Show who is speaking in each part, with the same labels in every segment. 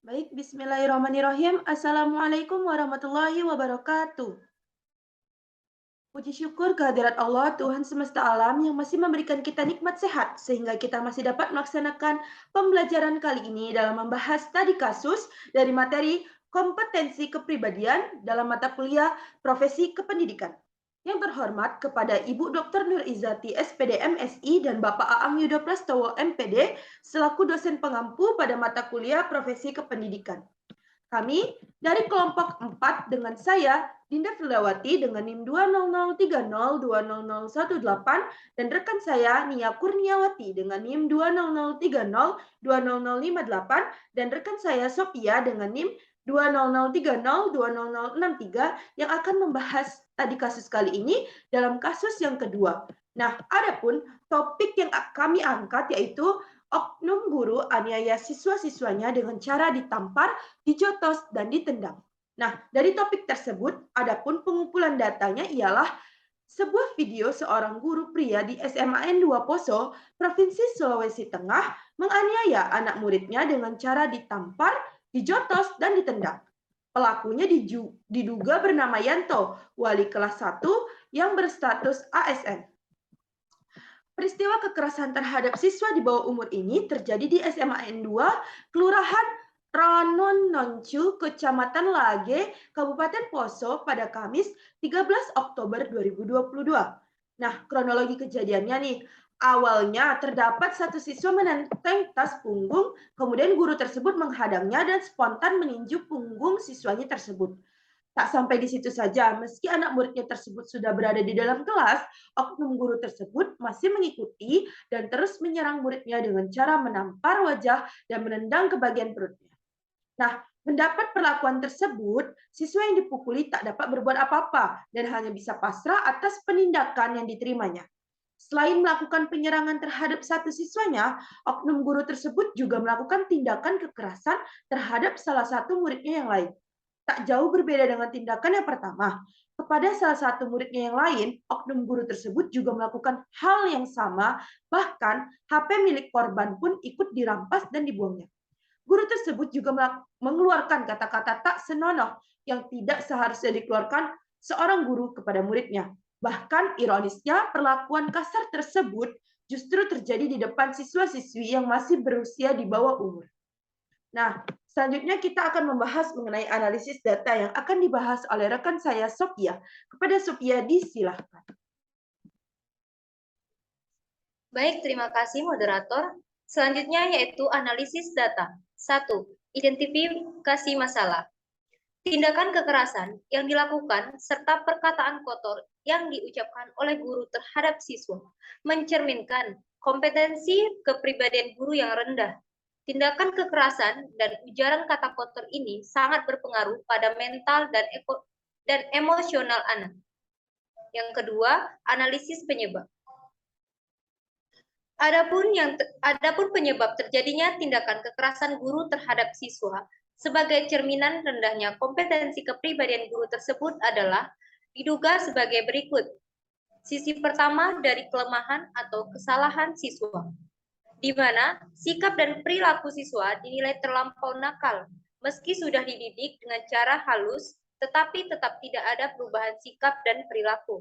Speaker 1: Baik, bismillahirrahmanirrahim. Assalamualaikum warahmatullahi wabarakatuh. Puji syukur kehadirat Allah, Tuhan semesta alam yang masih memberikan kita nikmat sehat, sehingga kita masih dapat melaksanakan pembelajaran kali ini dalam membahas tadi kasus dari materi kompetensi kepribadian dalam mata kuliah profesi kependidikan. Yang terhormat kepada Ibu Dr. Nur Izzati SPD MSI dan Bapak Aang Yudo Prastowo MPD selaku dosen pengampu pada mata kuliah profesi kependidikan. Kami dari kelompok 4 dengan saya, Dinda Firdawati dengan NIM 20030200018 dan rekan saya Nia Kurniawati dengan NIM 20030200058 dan rekan saya Sophia dengan NIM 200302063 yang akan membahas tadi kasus kali ini dalam kasus yang kedua. Nah, adapun topik yang kami angkat yaitu oknum guru aniaya siswa-siswanya dengan cara ditampar, dijotos, dan ditendang. Nah, dari topik tersebut, adapun pengumpulan datanya ialah sebuah video seorang guru pria di SMAN 2 Poso, Provinsi Sulawesi Tengah, menganiaya anak muridnya dengan cara ditampar, dijotos, dan ditendang. Pelakunya diduga bernama Yanto, wali kelas 1 yang berstatus ASN. Peristiwa kekerasan terhadap siswa di bawah umur ini terjadi di SMAN 2, Kelurahan Ranononcu, Kecamatan Lage, Kabupaten Poso pada Kamis 13 Oktober 2022. Nah, kronologi kejadiannya nih. Awalnya terdapat satu siswa menenteng tas punggung, kemudian guru tersebut menghadangnya dan spontan meninju punggung siswanya tersebut. Tak sampai di situ saja, meski anak muridnya tersebut sudah berada di dalam kelas, oknum guru tersebut masih mengikuti dan terus menyerang muridnya dengan cara menampar wajah dan menendang ke bagian perutnya. Nah, mendapat perlakuan tersebut, siswa yang dipukuli tak dapat berbuat apa-apa dan hanya bisa pasrah atas penindakan yang diterimanya. Selain melakukan penyerangan terhadap satu siswanya, oknum guru tersebut juga melakukan tindakan kekerasan terhadap salah satu muridnya yang lain. Tak jauh berbeda dengan tindakan yang pertama. Kepada salah satu muridnya yang lain, oknum guru tersebut juga melakukan hal yang sama, bahkan HP milik korban pun ikut dirampas dan dibuangnya. Guru tersebut juga mengeluarkan kata-kata tak senonoh yang tidak seharusnya dikeluarkan seorang guru kepada muridnya. Bahkan ironisnya, perlakuan kasar tersebut justru terjadi di depan siswa-siswi yang masih berusia di bawah umur. Nah, selanjutnya kita akan membahas mengenai analisis data yang akan dibahas oleh rekan saya Sophia. Kepada Sophia disilahkan.
Speaker 2: Baik, terima kasih moderator. Selanjutnya yaitu analisis data. 1. Identifikasi masalah. Tindakan kekerasan yang dilakukan serta perkataan kotor yang diucapkan oleh guru terhadap siswa mencerminkan kompetensi kepribadian guru yang rendah. Tindakan kekerasan dan ujaran kata kotor ini sangat berpengaruh pada mental dan emosional anak. Yang kedua, analisis penyebab. Adapun penyebab terjadinya tindakan kekerasan guru terhadap siswa sebagai cerminan rendahnya kompetensi kepribadian guru tersebut adalah diduga sebagai berikut. Sisi pertama dari kelemahan atau kesalahan siswa, di mana sikap dan perilaku siswa dinilai terlampau nakal, meski sudah dididik dengan cara halus, tetapi tetap tidak ada perubahan sikap dan perilaku.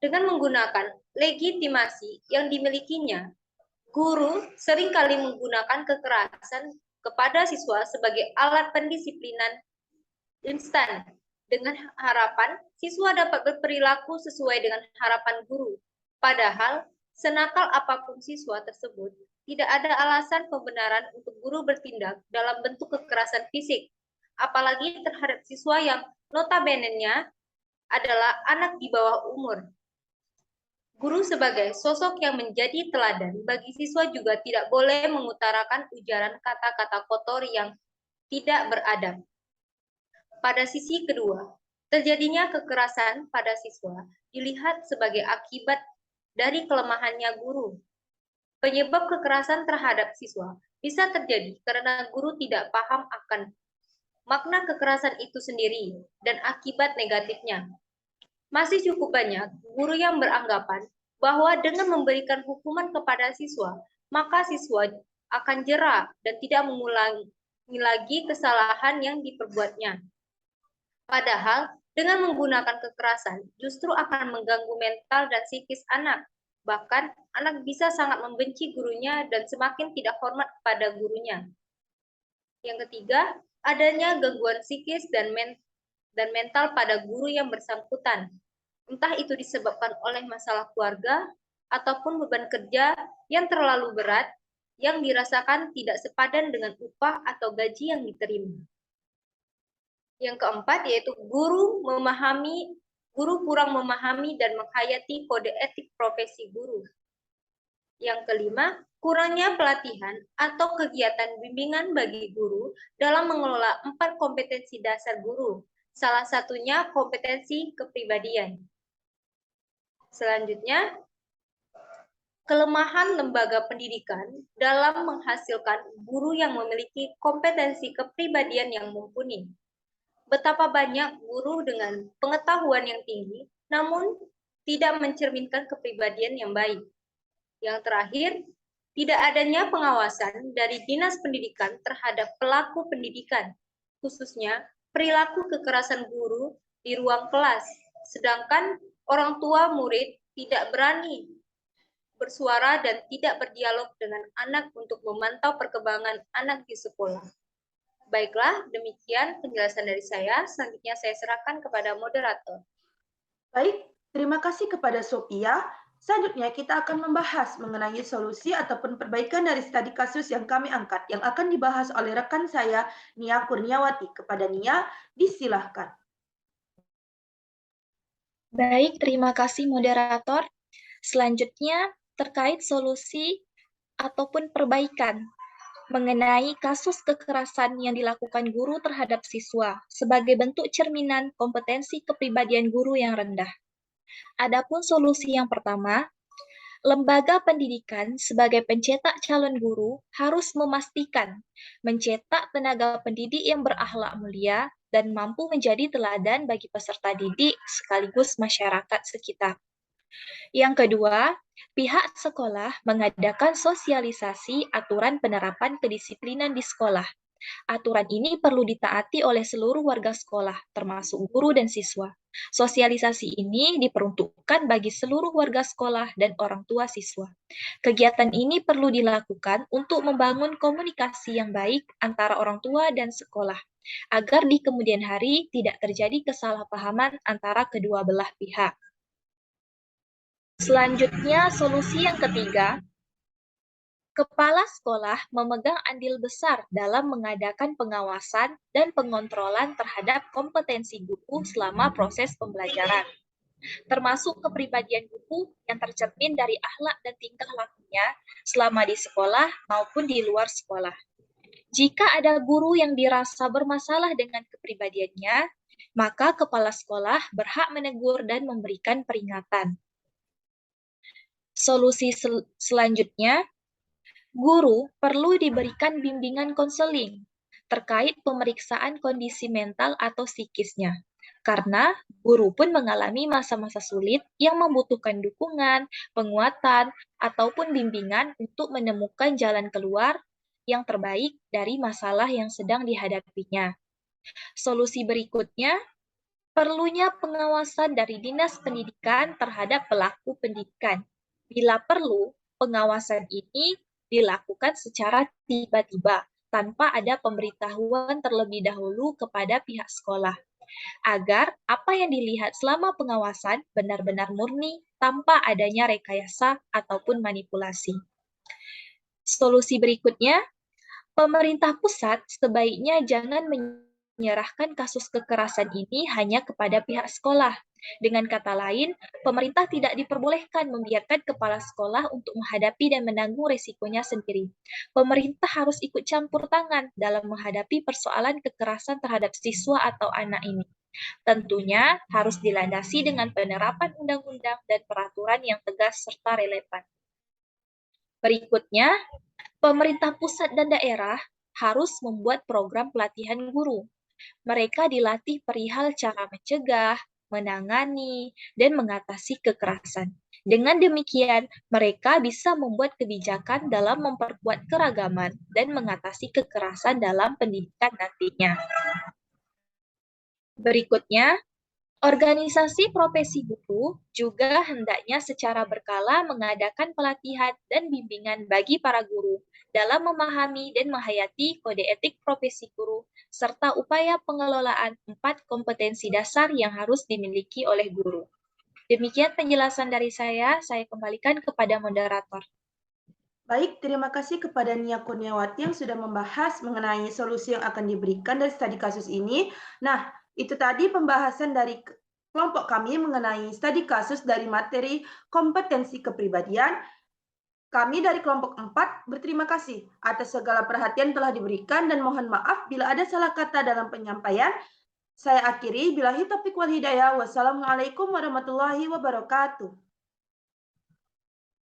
Speaker 2: Dengan menggunakan legitimasi yang dimilikinya, guru seringkali menggunakan kekerasan kepada siswa sebagai alat pendisiplinan instan dengan harapan siswa dapat berperilaku sesuai dengan harapan guru. Padahal, senakal apapun siswa tersebut, tidak ada alasan pembenaran untuk guru bertindak dalam bentuk kekerasan fisik, apalagi terhadap siswa yang notabene-nya adalah anak di bawah umur. Guru sebagai sosok yang menjadi teladan bagi siswa juga tidak boleh mengutarakan ujaran kata-kata kotor yang tidak beradab. Pada sisi kedua, terjadinya kekerasan pada siswa dilihat sebagai akibat dari kelemahannya guru. Penyebab kekerasan terhadap siswa bisa terjadi karena guru tidak paham akan makna kekerasan itu sendiri dan akibat negatifnya. Masih cukup banyak guru yang beranggapan bahwa dengan memberikan hukuman kepada siswa, maka siswa akan jera dan tidak mengulangi lagi kesalahan yang diperbuatnya. Padahal, dengan menggunakan kekerasan, justru akan mengganggu mental dan psikis anak. Bahkan, anak bisa sangat membenci gurunya dan semakin tidak hormat kepada gurunya. Yang ketiga, adanya gangguan psikis dan mental pada guru yang bersangkutan. Entah itu disebabkan oleh masalah keluarga ataupun beban kerja yang terlalu berat yang dirasakan tidak sepadan dengan upah atau gaji yang diterima. Yang keempat yaitu guru kurang memahami dan menghayati kode etik profesi guru. Yang kelima, kurangnya pelatihan atau kegiatan bimbingan bagi guru dalam mengelola 4 kompetensi dasar guru. Salah satunya kompetensi kepribadian. Selanjutnya, kelemahan lembaga pendidikan dalam menghasilkan guru yang memiliki kompetensi kepribadian yang mumpuni. Betapa banyak guru dengan pengetahuan yang tinggi, namun tidak mencerminkan kepribadian yang baik. Yang terakhir, tidak adanya pengawasan dari Dinas Pendidikan terhadap pelaku pendidikan, khususnya perilaku kekerasan guru di ruang kelas, sedangkan orang tua murid tidak berani bersuara dan tidak berdialog dengan anak untuk memantau perkembangan anak di sekolah. Baiklah, demikian penjelasan dari saya. Selanjutnya saya serahkan kepada moderator.
Speaker 1: Baik, terima kasih kepada Sophia. Selanjutnya kita akan membahas mengenai solusi ataupun perbaikan dari studi kasus yang kami angkat, yang akan dibahas oleh rekan saya, Nia Kurniawati. Kepada Nia, disilahkan.
Speaker 3: Baik, terima kasih moderator. Selanjutnya, terkait solusi ataupun perbaikan mengenai kasus kekerasan yang dilakukan guru terhadap siswa sebagai bentuk cerminan kompetensi kepribadian guru yang rendah. Adapun solusi yang pertama, lembaga pendidikan sebagai pencetak calon guru harus memastikan mencetak tenaga pendidik yang berakhlak mulia dan mampu menjadi teladan bagi peserta didik sekaligus masyarakat sekitar. Yang kedua, pihak sekolah mengadakan sosialisasi aturan penerapan kedisiplinan di sekolah. Aturan ini perlu ditaati oleh seluruh warga sekolah, termasuk guru dan siswa. Sosialisasi ini diperuntukkan bagi seluruh warga sekolah dan orang tua siswa. Kegiatan ini perlu dilakukan untuk membangun komunikasi yang baik antara orang tua dan sekolah, agar di kemudian hari tidak terjadi kesalahpahaman antara kedua belah pihak. Selanjutnya, solusi yang ketiga, kepala sekolah memegang andil besar dalam mengadakan pengawasan dan pengontrolan terhadap kompetensi guru selama proses pembelajaran, termasuk kepribadian guru yang tercermin dari akhlak dan tingkah lakunya selama di sekolah maupun di luar sekolah. Jika ada guru yang dirasa bermasalah dengan kepribadiannya, maka kepala sekolah berhak menegur dan memberikan peringatan. Solusi selanjutnya, guru perlu diberikan bimbingan konseling terkait pemeriksaan kondisi mental atau psikisnya, karena guru pun mengalami masa-masa sulit yang membutuhkan dukungan, penguatan, ataupun bimbingan untuk menemukan jalan keluar yang terbaik dari masalah yang sedang dihadapinya. Solusi berikutnya, perlunya pengawasan dari Dinas Pendidikan terhadap pelaku pendidikan. Bila perlu, pengawasan ini dilakukan secara tiba-tiba, tanpa ada pemberitahuan terlebih dahulu kepada pihak sekolah, agar apa yang dilihat selama pengawasan benar-benar murni tanpa adanya rekayasa ataupun manipulasi. Solusi berikutnya, pemerintah pusat sebaiknya jangan menyerahkan kasus kekerasan ini hanya kepada pihak sekolah. Dengan kata lain, pemerintah tidak diperbolehkan membiarkan kepala sekolah untuk menghadapi dan menanggung resikonya sendiri. Pemerintah harus ikut campur tangan dalam menghadapi persoalan kekerasan terhadap siswa atau anak ini. Tentunya harus dilandasi dengan penerapan undang-undang dan peraturan yang tegas serta relevan. Berikutnya, pemerintah pusat dan daerah harus membuat program pelatihan guru. Mereka dilatih perihal cara mencegah, menangani, dan mengatasi kekerasan. Dengan demikian, mereka bisa membuat kebijakan dalam memperkuat keragaman dan mengatasi kekerasan dalam pendidikan nantinya. Berikutnya, organisasi profesi guru juga hendaknya secara berkala mengadakan pelatihan dan bimbingan bagi para guru dalam memahami dan menghayati kode etik profesi guru, serta upaya pengelolaan 4 kompetensi dasar yang harus dimiliki oleh guru. Demikian penjelasan dari saya kembalikan kepada moderator.
Speaker 1: Baik, terima kasih kepada Nia Kurniawati yang sudah membahas mengenai solusi yang akan diberikan dari studi kasus ini. Nah, itu tadi pembahasan dari kelompok kami mengenai studi kasus dari materi kompetensi kepribadian. Kami dari kelompok 4 berterima kasih atas segala perhatian telah diberikan dan mohon maaf bila ada salah kata dalam penyampaian. Saya akhiri, billahi taufiq wal hidayah. Wassalamualaikum warahmatullahi wabarakatuh.